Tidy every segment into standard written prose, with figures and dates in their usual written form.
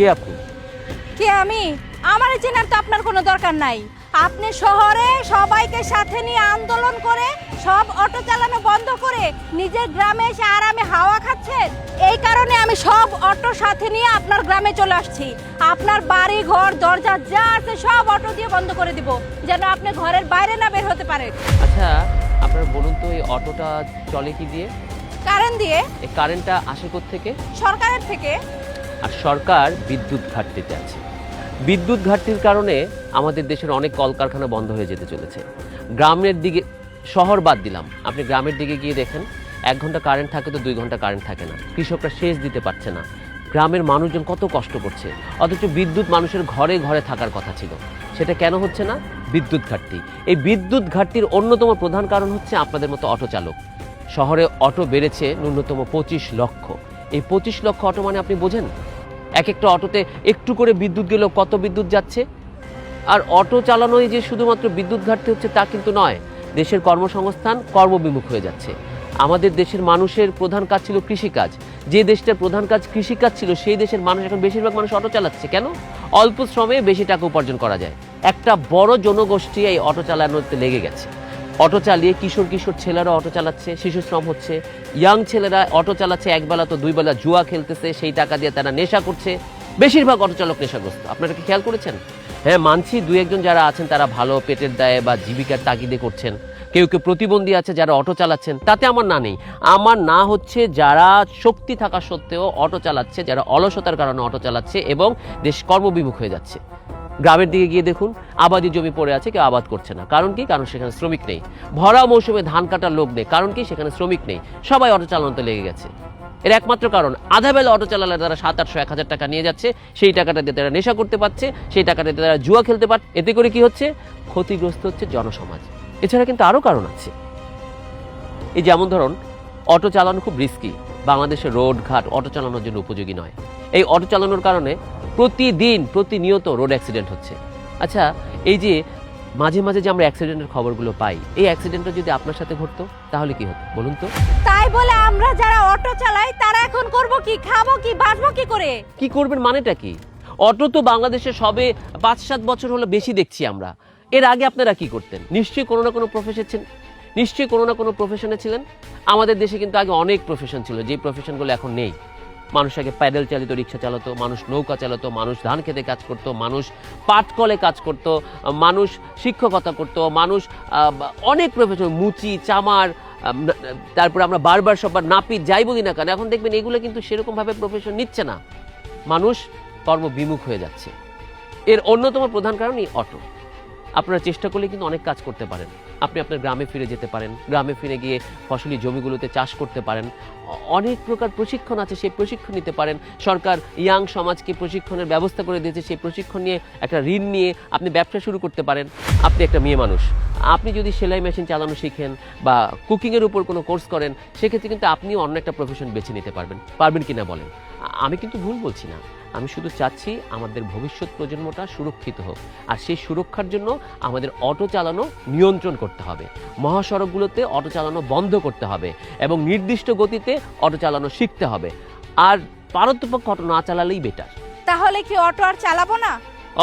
কে আপনি? কে আমি? আমারে চেনার তো আপনার কোনো দরকার নাই। আপনি শহরে সবাইকে সাথে নিয়ে আন্দোলন করে সব অটো চালানো বন্ধ করে নিজের গ্রামে এসে আরামে হাওয়া খাচ্ছেন। এই কারণে আমি সব অটো সাথে নিয়ে আপনার গ্রামে চলে আসছি। আপনার বাড়ি ঘর দরজা যা আছে সব অটো দিয়ে বন্ধ করে দিব, যেন আপনি ঘরের বাইরে না বের হতে পারেন। আচ্ছা আপনারা বলুন তো, এই অটোটা চলে কি দিয়ে? কারেন্ট দিয়ে। এই কারেন্টটা আসে থেকে? সরকারের থেকে। আর সরকার বিদ্যুৎ ঘাটতিতে আছে। বিদ্যুৎ ঘাটতির কারণে আমাদের দেশের অনেক কলকারখানা বন্ধ হয়ে যেতে চলেছে। গ্রামের দিকে, শহর বাদ দিলাম, আপনি গ্রামের দিকে গিয়ে দেখেন 1 ঘন্টা কারেন্ট থাকে তো 2 ঘন্টা কারেন্ট থাকে না। কৃষকরা সেচ দিতে পারছে না। গ্রামের মানুষজন কত কষ্ট করছে, অথচ বিদ্যুৎ মানুষের ঘরে ঘরে থাকার কথা ছিল। সেটা কেন হচ্ছে না? বিদ্যুৎ ঘাটতি। এই বিদ্যুৎ ঘাটতির অন্যতম প্রধান কারণ হচ্ছে আপনাদের মতো অটো চালক। শহরে অটো বেড়েছে ন্যূনতম 25 লক্ষ। এই 25 লক্ষ অটো মানে আপনি বোঝেন, এক একটা অটোতে একটু করে বিদ্যুৎ গেলেও কত বিদ্যুৎ যাচ্ছে। আর অটো চালানোই যে শুধুমাত্র বিদ্যুৎ ঘাটতি হচ্ছে তা কিন্তু নয়, দেশের কর্মসংস্থান কর্মবিমুখ হয়ে যাচ্ছে। আমাদের দেশের মানুষের প্রধান কাজ ছিল কৃষিকাজ। যে দেশটার প্রধান কাজ কৃষিকাজ ছিল, সেই দেশের মানুষ এখন বেশিরভাগ মানুষ অটো চালাচ্ছে। কেন? অল্প শ্রমে বেশি টাকা উপার্জন করা যায়। একটা বড় জনগোষ্ঠী এই অটো চালানোতে লেগে গেছে। অটো চালিয়ে কিশোর ছেলেরা অটো চালাচ্ছে, শিশু শ্রম হচ্ছে। ইয়াং ছেলেরা অটো চালাচ্ছে, একবেলা তো 2 বেলা জুয়া খেলতেছে, সেই টাকা দিয়ে তারা নেশা করছে। বেশিরভাগ অটো চালক নেশাগ্রস্ত। আপনারা কি খেয়াল করেছেন? হ্যাঁ মানছি, 2-1 যারা আছেন তারা ভালো পেটের দায়ে বা জীবিকার তাগিদে করছেন। কেউ প্রতিবন্ধী আছে যারা অটো চালাচ্ছেন, তাতে আমার না নেই। আমার না হচ্ছে যারা শক্তি থাকা সত্ত্বেও অটো চালাচ্ছে, যারা অলসতার কারণে অটো চালাচ্ছে এবং দেশ কর্মবিমুখ হয়ে যাচ্ছে। গ্রামের দিকে গিয়ে দেখুন, আবাদি জমি পড়ে আছে, কেউ আবাদ করছে না। কারণ কি? কারণ সেখানে শ্রমিক নেই। ভরা মৌসুমে ধান কাটার লোক নেই। কারণ কি? সেখানে শ্রমিক নেই। সবাই অটো চালানোতে লেগে গেছে। এর একমাত্র কারণ, আধা বেলা অটো চালালে তারা 700-800 টাকা নিয়ে যাচ্ছে, সেই টাকাটা দিয়ে তারা নেশা করতে পারছে, সেই টাকাটা দিয়ে তারা জুয়া খেলতে পারছে। এতে করে কি হচ্ছে? ক্ষতিগ্রস্ত হচ্ছে জনসমাজ। এছাড়া কিন্তু আরও কারণ আছে। এই যেমন ধরুন, অটো চালানো খুব রিস্কি। বাংলাদেশের রোড ঘাট অটো চালানোর জন্য উপযোগী নয়। এই অটো চালানোর কারণে প্রতিনিয়ত রোড অ্যাক্সিডেন্ট হচ্ছে। আচ্ছা, এই যে মাঝে মাঝে যে আমরা অ্যাক্সিডেন্টের খবরগুলো পাই, এই অ্যাক্সিডেন্টটা যদি আপনার সাথে ঘটতো তাহলে কি হতো বলুন তো? তাই বলে আমরা যারা অটো চালাই তারা এখন করব কি, খাবো কি, বাঁচবো কি করে? কি করবেন মানেটা কি? অটো তো বাংলাদেশে সবে 5-7 বছর হলো বেশি দেখছি আমরা। এর আগে আপনারা কি করতেন? নিশ্চয়ই কোনো না কোনো প্রফেশনে ছিলেন। আমাদের দেশে কিন্তু আগে অনেক প্রফেশন ছিল, যে প্রফেশনগুলো এখন নেই। মানুষ আগে প্যাডেল চালিত রিক্সা চালাতো, মানুষ নৌকা চালাতো, মানুষ ধান খেতে কাজ করতো, মানুষ পাটকলে কাজ করতো, মানুষ শিক্ষকতা করতো, মানুষ অনেক প্রফেশন, মুচি, চামার, তারপরে আমরা বারবার সবার নাপিত যাই বলি না কেন, এখন দেখবেন এগুলো কিন্তু সেরকমভাবে প্রফেশন নিচ্ছে না। মানুষ কর্মবিমুখ হয়ে যাচ্ছে। এর অন্যতম প্রধান কারণই অটো। আপনারা চেষ্টা করলে কিন্তু অনেক কাজ করতে পারেন। আপনি আপনার গ্রামে ফিরে যেতে পারেন, গ্রামে ফিরে গিয়ে ফসলি জমিগুলোতে চাষ করতে পারেন। অনেক প্রকার প্রশিক্ষণ আছে, সেই প্রশিক্ষণ নিতে পারেন। সরকার ইয়াং সমাজকে প্রশিক্ষণের ব্যবস্থা করে দিয়েছে, সেই প্রশিক্ষণ নিয়ে একটা ঋণ নিয়ে আপনি ব্যবসা শুরু করতে পারেন। আপনি একটা মেয়ে মানুষ, আপনি যদি সেলাই মেশিন চালানো শিখেন বা কুকিংয়ের উপর কোনো কোর্স করেন, সেক্ষেত্রে কিন্তু আপনিও অন্য একটা প্রফেশন বেছে নিতে পারবেন কিনা বলেন? আমি কিন্তু ভুল বলছি না। আমি শুধু চাচ্ছি আমাদের ভবিষ্যৎ প্রজন্মটা সুরক্ষিত হোক। আর সেই সুরক্ষার জন্য আমাদের অটো চালানো নিয়ন্ত্রণ করতে হবে। মহাসড়কগুলোতে অটো চালানো বন্ধ করতে হবে এবং নির্দিষ্ট গতিতে অটো চালানো শিখতে হবে। আর পারতপক্ষ অটো না চালালেই বেটার। তাহলে কি অটো আর চালাবো না?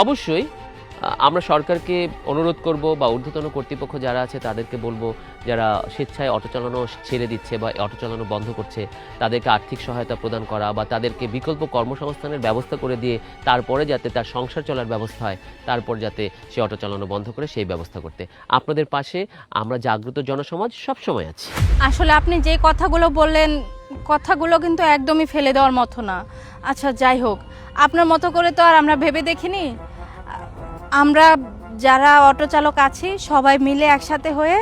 অবশ্যই আমরা সরকারকে অনুরোধ করব বা ঊর্ধ্বতন কর্তৃপক্ষ যারা আছে তাদেরকে বলবো, যারা স্বেচ্ছায় অটো চালানো ছেড়ে দিচ্ছে বা অটো চালানো বন্ধ করছে, তাদেরকে আর্থিক সহায়তা প্রদান করা বা তাদেরকে বিকল্প কর্মসংস্থানের ব্যবস্থা করে দিয়ে তারপরে যাতে তার সংসার চলার ব্যবস্থা হয়, তারপর যাতে সে অটো চালানো বন্ধ করে সেই ব্যবস্থা করতে। আপনাদের পাশে আমরা জাগ্রত জনসমাজ সবসময় আছি। আসলে আপনি যে কথাগুলো বললেন, কথাগুলো কিন্তু একদমই ফেলে দেওয়ার মতো না। আচ্ছা যাই হোক, আপনার মতো করে তো আর আমরা ভেবে দেখিনি। আমরা যারা অটো চালক আছি সবাই মিলে একসাথে হয়ে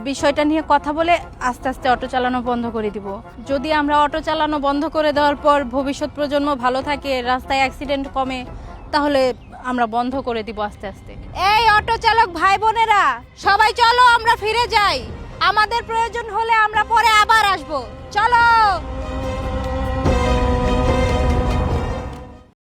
বিষয়টা নিয়ে কথা বলে আস্তে আস্তে অটো চালানো বন্ধ করে দিব। যদি আমরা অটো চালানো বন্ধ করে দেওয়ার পর ভবিষ্যৎ প্রজন্ম ভালো থাকে, রাস্তায় অ্যাক্সিডেন্ট কমে, তাহলে আমরা বন্ধ করে দিব আস্তে আস্তে। এই অটো চালক ভাই বোনেরা, সবাই চলো আমরা ফিরে যাই। আমাদের প্রয়োজন হলে আমরা পরে আবার আসবো। চলো।